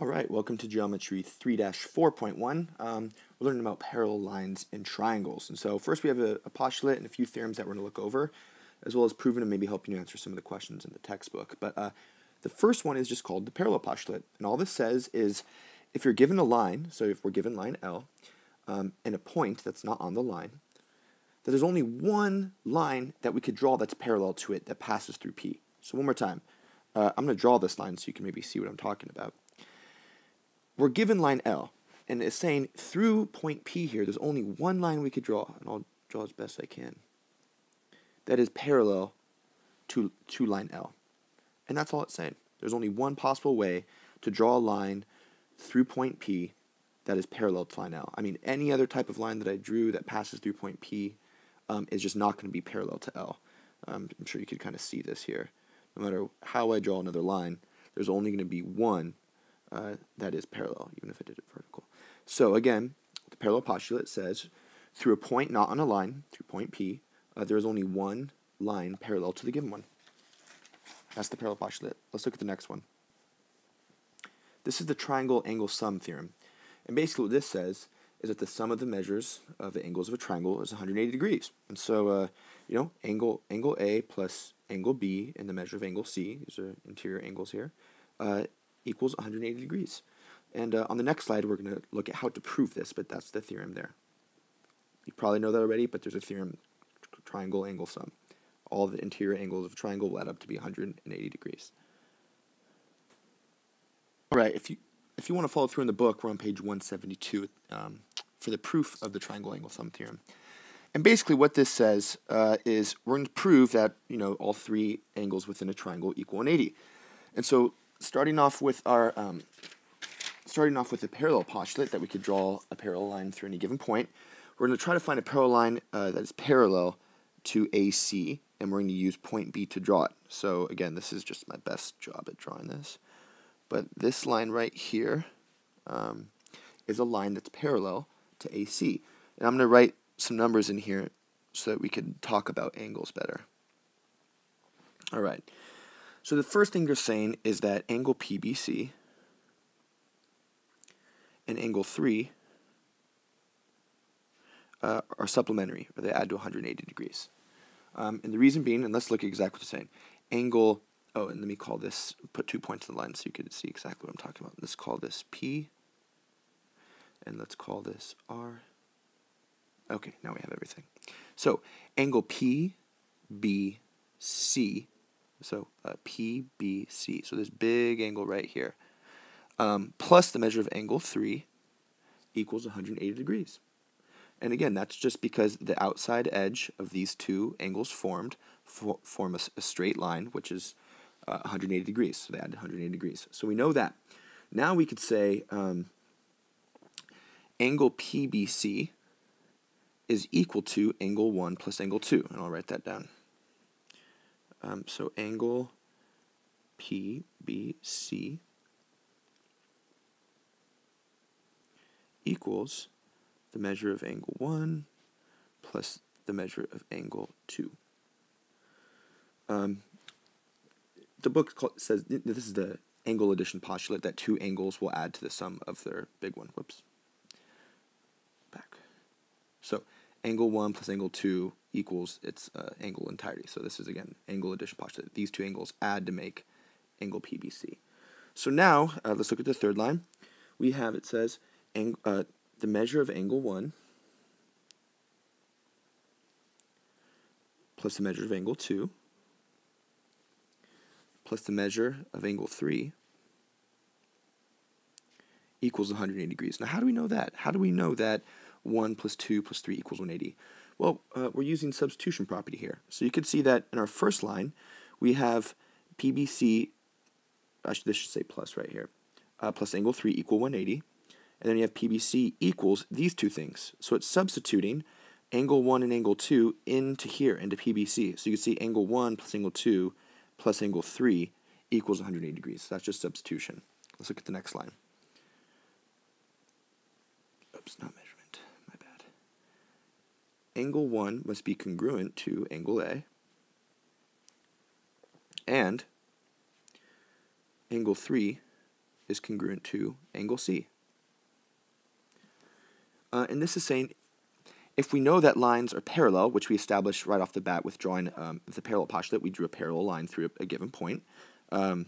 All right, welcome to Geometry 3-4.1. We're learning about parallel lines and triangles. And so first we have a postulate and a few theorems that we're going to look over, as well as proving and maybe helping you answer some of the questions in the textbook. But the first one is just called the parallel postulate. And all this says is if you're given a line, so if we're given line L, and a point that's not on the line, that there's only one line that we could draw that's parallel to it that passes through P. So one more time. I'm going to draw this line so you can maybe see what I'm talking about. We're given line L, and it's saying through point P here, there's only one line we could draw, and I'll draw as best I can, that is parallel to line L. And that's all it's saying. There's only one possible way to draw a line through point P that is parallel to line L. I mean, any other type of line that I drew that passes through point P is just not going to be parallel to L. I'm sure you could kind of see this here. No matter how I draw another line, there's only going to be one that is parallel, even if I did it vertical. So again, the parallel postulate says, through a point not on a line, through point P, there is only one line parallel to the given one. That's the parallel postulate. Let's look at the next one. This is the triangle angle sum theorem. And basically what this says is that the sum of the measures of the angles of a triangle is 180 degrees. And so, angle A plus angle B and the measure of angle C, these are interior angles here, equals 180 degrees. And on the next slide, we're going to look at how to prove this, but that's the theorem there. You probably know that already, but there's a theorem, triangle angle sum. All the interior angles of a triangle will add up to be 180 degrees. All right, if you want to follow through in the book, we're on page 172 for the proof of the triangle angle sum theorem. And basically what this says is we're going to prove that, all three angles within a triangle equal 180. And so starting off with the parallel postulate that we could draw a parallel line through any given point, we're going to try to find a parallel line that is parallel to AC, and we're going to use point B to draw it. So again, this is just my best job at drawing this. But this line right here is a line that's parallel to AC. And I'm going to write some numbers in here so that we can talk about angles better. All right. So the first thing you're saying is that angle PBC and angle 3 are supplementary, or they add to 180 degrees. And the reason being, and let's look at exactly what it's saying, angle, and let me call this, put 2 points in the line so you can see exactly what I'm talking about. Let's call this P, and let's call this R. Okay, now we have everything. So angle PBC, so PBC, so this big angle right here, plus the measure of angle 3 equals 180 degrees. And again, that's just because the outside edge of these two angles form a straight line, which is 180 degrees. So they add 180 degrees. So we know that. Now we could say angle PBC is equal to angle 1 plus angle 2. And I'll write that down. So angle PBC equals the measure of angle 1 plus the measure of angle 2. The book says this is the angle addition postulate, that two angles will add to the sum of their big one. Whoops. Back. So angle 1 plus angle 2 equals its angle entirety. So this is, again, angle addition postulate. These two angles add to make angle PBC. So now, let's look at the third line. We have, it says, the measure of angle 1 plus the measure of angle 2 plus the measure of angle 3 equals 180 degrees. Now, how do we know that? How do we know that 1 plus 2 plus 3 equals 180? Well, we're using substitution property here. So you could see that in our first line, we have PBC, this should say plus right here, plus angle 3 equal 180. And then you have PBC equals these two things. So it's substituting angle 1 and angle 2 into here, into PBC. So you can see angle 1 plus angle 2 plus angle 3 equals 180 degrees. So that's just substitution. Let's look at the next line. Oops, not measurement. My bad. Angle 1 must be congruent to angle A. And angle 3 is congruent to angle C. And this is saying if we know that lines are parallel, which we established right off the bat with drawing the parallel postulate, we drew a parallel line through a given point. So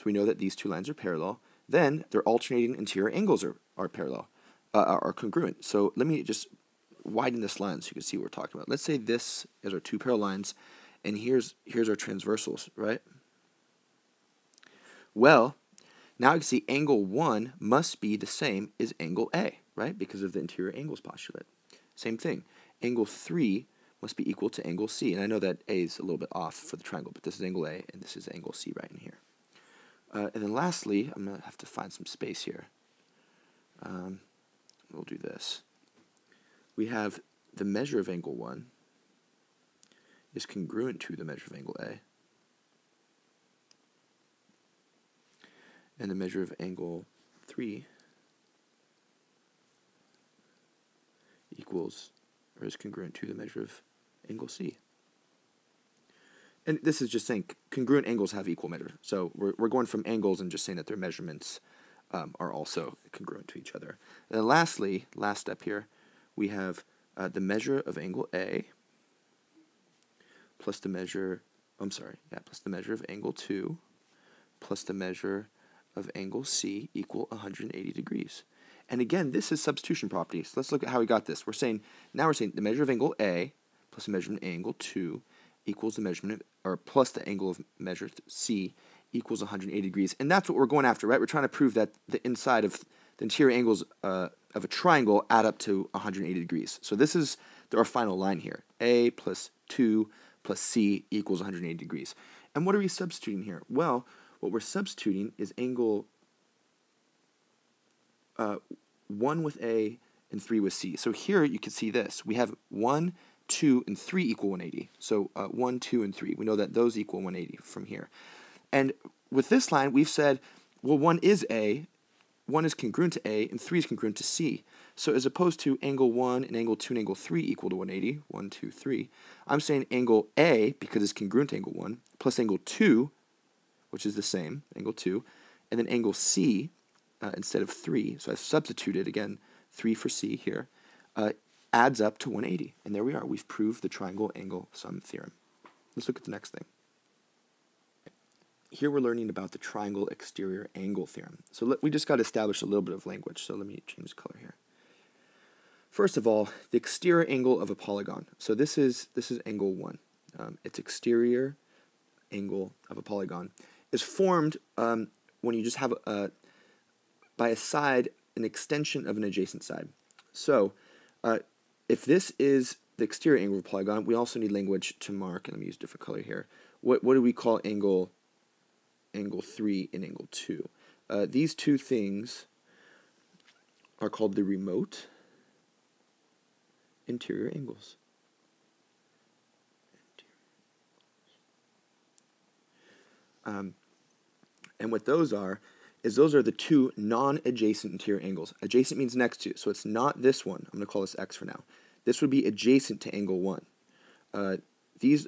we know that these two lines are parallel. Then their alternating interior angles are parallel, are congruent. So let me just widen this line so you can see what we're talking about. Let's say this is our two parallel lines, and here's our transversals, right? Well, now you can see angle 1 must be the same as angle A, right? Because of the interior angles postulate. Same thing. Angle 3 must be equal to angle C. And I know that A is a little bit off for the triangle, but this is angle A, and this is angle C right in here. And then lastly, I'm going to have to find some space here. We'll do this. We have the measure of angle 1 is congruent to the measure of angle A. And the measure of angle 3 equals or is congruent to the measure of angle C. And this is just saying congruent angles have equal measure. So we're going from angles and just saying that their measurements are also congruent to each other. And then lastly, last step here, we have the measure of angle A plus the measure, plus the measure of angle 2 plus the measure of angle C equal 180 degrees. And again, this is substitution property. So let's look at how we got this. Now we're saying the measure of angle A plus the measurement of angle 2 equals the measurement, or plus the angle of measure C equals 180 degrees. And that's what we're going after, right? We're trying to prove that the inside of the interior angles of a triangle add up to 180 degrees. So this is our final line here. A plus 2 plus C equals 180 degrees. And what are we substituting here? Well, what we're substituting is angle 1 with A and 3 with C. So here you can see this. We have 1, 2, and 3 equal 180. So 1, 2, and 3. We know that those equal 180 from here. And with this line, we've said, well, 1 is A, 1 is congruent to A, and 3 is congruent to C. So as opposed to angle 1 and angle 2 and angle 3 equal to 180, 1, 2, 3, I'm saying angle A, because it's congruent to angle 1, plus angle 2, which is the same, angle 2, and then angle C instead of 3, so I've substituted, again, 3 for C here, adds up to 180. And there we are. We've proved the triangle angle sum theorem. Let's look at the next thing. Here we're learning about the triangle exterior angle theorem. So we just got to establish a little bit of language. So let me change the color here. First of all, the exterior angle of a polygon. So this is angle 1. Its exterior angle of a polygon is formed when you just have by a side an extension of an adjacent side. So if this is the exterior angle of a polygon, we also need language to mark, and let me use a different color here. What do we call angle 3 and angle 2? These two things are called the remote interior angles. And what those are is those are the two non-adjacent interior angles. Adjacent means next to, so it's not this one. I'm going to call this X for now. This would be adjacent to angle 1. These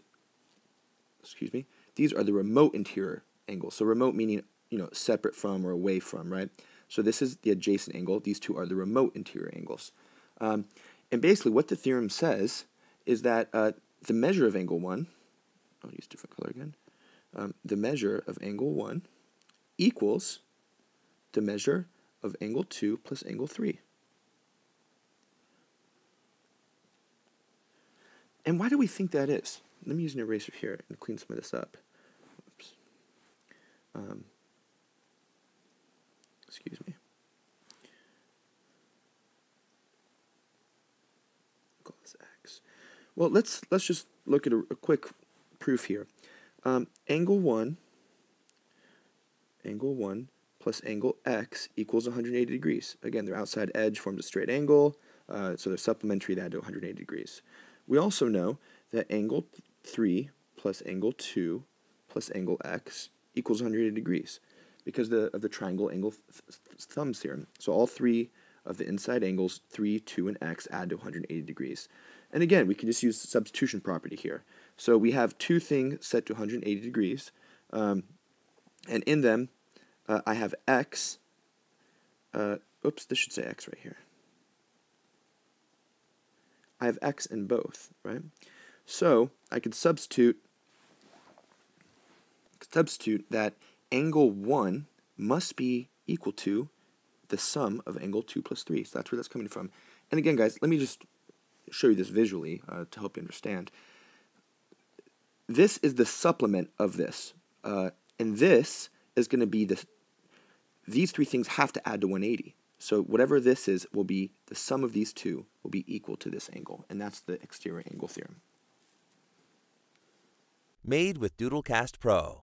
are the remote interior angles. So remote meaning, separate from or away from, right? So this is the adjacent angle. These two are the remote interior angles. And basically what the theorem says is that the measure of angle 1, I'll use a different color again, the measure of angle 1 equals the measure of angle 2 plus angle 3. And why do we think that is? Let me use an eraser here and clean some of this up. Oops. Excuse me. Call this X. Well, let's just look at a quick proof here. Angle 1 plus angle X equals 180 degrees. Again, their outside edge forms a straight angle, so they're supplementary, they add to 180 degrees. We also know that angle 3 plus angle 2 plus angle X equals 180 degrees because of the triangle angle thumbs theorem. So all three of the inside angles, 3, 2, and X, add to 180 degrees. And again, we can just use the substitution property here. So we have two things set to 180 degrees, and in them, I have x, oops, this should say x right here. I have x in both, right? So I could substitute that angle 1 must be equal to the sum of angle 2 plus 3. So that's where that's coming from. And again, guys, let me just show you this visually to help you understand. This is the supplement of this. And this is going to be these three things have to add to 180. So whatever this is will be the sum of these two will be equal to this angle. And that's the exterior angle theorem. Made with Doodlecast Pro.